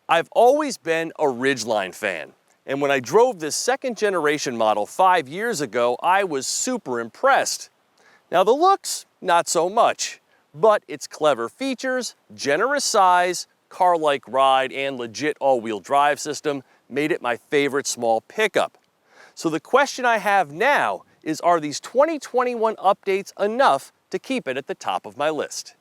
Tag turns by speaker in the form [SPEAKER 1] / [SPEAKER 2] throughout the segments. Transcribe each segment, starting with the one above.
[SPEAKER 1] I've always been a Ridgeline fan, and when I drove this second generation model 5 years ago, I was super impressed. Now the looks, not so much, but its clever features, generous size, car-like ride, and legit all-wheel drive system made it my favorite small pickup. So the question I have now is, are these 2021 updates enough to keep it at the top of my list?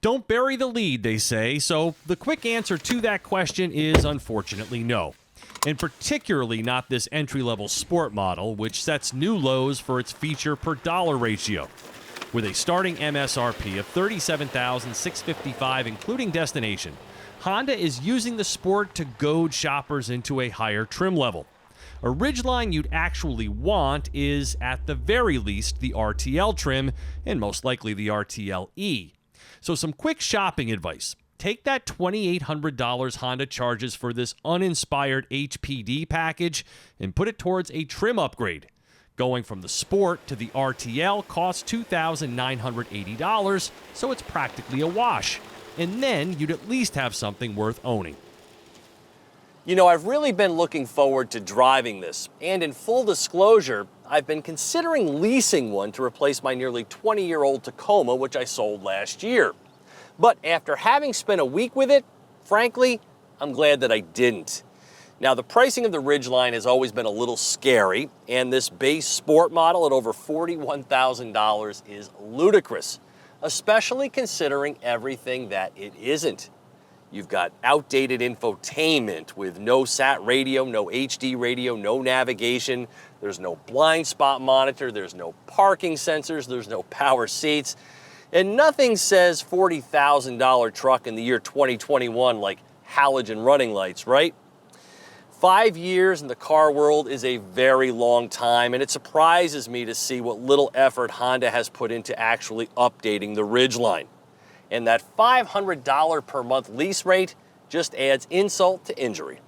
[SPEAKER 2] Don't bury the lead, they say, so the quick answer to that question is unfortunately no. And particularly not this entry-level sport model, which sets new lows for its feature per dollar ratio. With a starting MSRP of $37,655 including destination, Honda is using the Sport to goad shoppers into a higher trim level. A Ridgeline you'd actually want is, at the very least, the RTL trim, and most likely the RTL-E. So some quick shopping advice. Take that $2,800 Honda charges for this uninspired HPD package and put it towards a trim upgrade. Going from the Sport to the RTL costs $2,980, so it's practically a wash. And then you'd at least have something worth owning.
[SPEAKER 1] You know, I've really been looking forward to driving this, and in full disclosure, I've been considering leasing one to replace my nearly 20-year-old Tacoma, which I sold last year. But after having spent a week with it, frankly, I'm glad that I didn't. Now, the pricing of the Ridgeline has always been a little scary, and this base sport model at over $41,000 is ludicrous, especially considering everything that it isn't. You've got outdated infotainment with no sat radio, no HD radio, no navigation. There's no blind spot monitor. There's no parking sensors. There's no power seats. And nothing says $40,000 truck in the year 2021 like halogen running lights, right? 5 years in the car world is a very long time, and it surprises me to see what little effort Honda has put into actually updating the Ridgeline. And that $500 per month lease rate just adds insult to injury.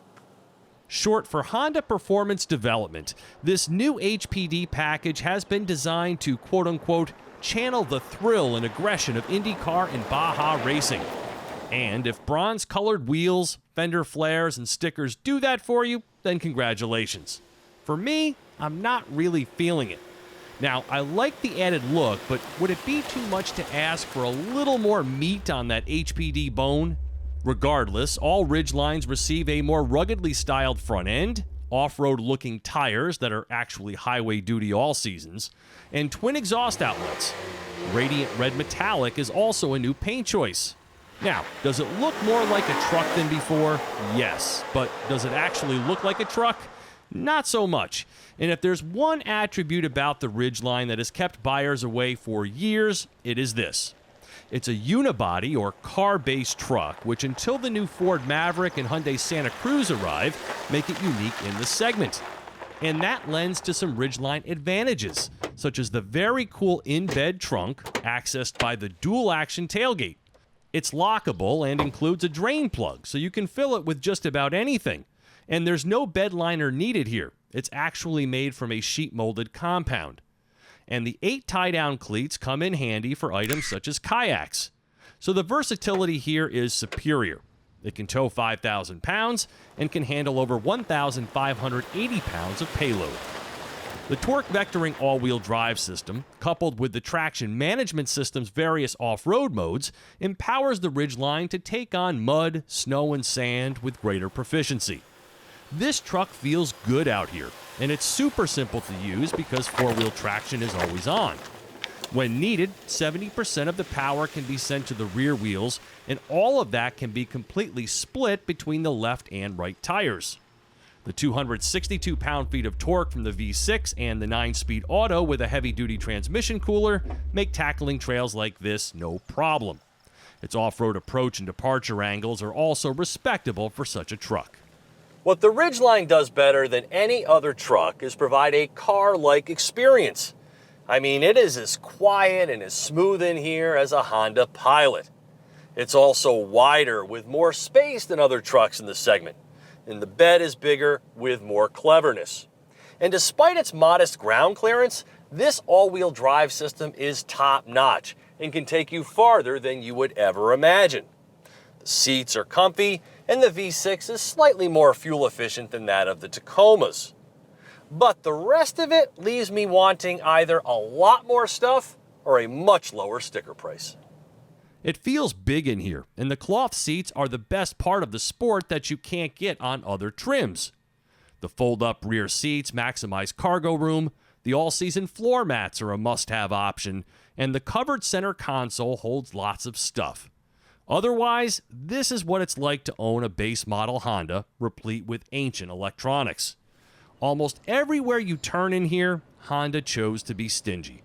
[SPEAKER 2] Short for Honda Performance Development, this new HPD package has been designed to quote-unquote channel the thrill and aggression of IndyCar and Baja racing. And if bronze-colored wheels, fender flares, and stickers do that for you, then congratulations. For me, I'm not really feeling it. Now, I like the added look, but would it be too much to ask for a little more meat on that HPD bone? Regardless, all Ridgelines receive a more ruggedly styled front end, off-road looking tires that are actually highway duty all seasons, and twin exhaust outlets. Radiant red metallic is also a new paint choice. Now, does it look more like a truck than before? Yes, but does it actually look like a truck? Not so much. And if there's one attribute about the Ridgeline that has kept buyers away for years, it is this. It's a unibody or car-based truck, which until the new Ford Maverick and Hyundai Santa Cruz arrive, make it unique in the segment. And that lends to some Ridgeline advantages, such as the very cool in-bed trunk accessed by the dual-action tailgate. It's lockable and includes a drain plug, so you can fill it with just about anything. And there's no bed liner needed here. It's actually made from a sheet-molded compound. And the 8 tie-down cleats come in handy for items such as kayaks. So the versatility here is superior. It can tow 5,000 pounds and can handle over 1,580 pounds of payload. The torque vectoring all-wheel drive system, coupled with the traction management system's various off-road modes, empowers the Ridgeline to take on mud, snow, and sand with greater proficiency. This truck feels good out here, and it's super simple to use because four-wheel traction is always on. When needed, 70% of the power can be sent to the rear wheels, and all of that can be completely split between the left and right tires. The 262 pound-feet of torque from the V6 and the 9-speed auto with a heavy-duty transmission cooler make tackling trails like this no problem. Its off-road approach and departure angles are also respectable for such a truck.
[SPEAKER 1] What the Ridgeline does better than any other truck is provide a car-like experience. I mean, it is as quiet and as smooth in here as a Honda Pilot. It's also wider with more space than other trucks in the segment, and the bed is bigger with more cleverness. And despite its modest ground clearance, this all-wheel drive system is top-notch and can take you farther than you would ever imagine. The seats are comfy, and the V6 is slightly more fuel efficient than that of the Tacomas. But the rest of it leaves me wanting either a lot more stuff or a much lower sticker price.
[SPEAKER 2] It feels big in here, and the cloth seats are the best part of the Sport that you can't get on other trims. The fold-up rear seats maximize cargo room, the all-season floor mats are a must-have option, and the covered center console holds lots of stuff. Otherwise, this is what it's like to own a base model Honda, replete with ancient electronics. Almost everywhere you turn in here, Honda chose to be stingy.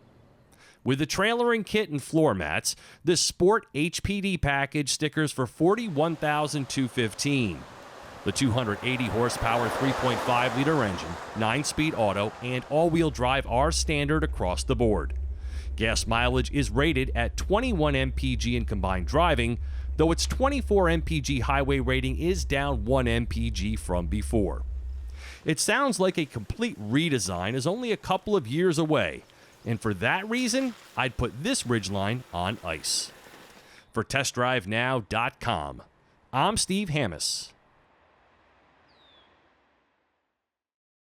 [SPEAKER 2] With the trailering kit and floor mats, this Sport HPD package stickers for $41,215. The 280 horsepower 3.5-liter engine, 9-speed auto, and all-wheel drive are standard across the board. Gas mileage is rated at 21 mpg in combined driving, though its 24 mpg highway rating is down 1 mpg from before. It sounds like a complete redesign is only a couple of years away, and for that reason, I'd put this Ridgeline on ice. For TestDriveNow.com, I'm Steve Hammis.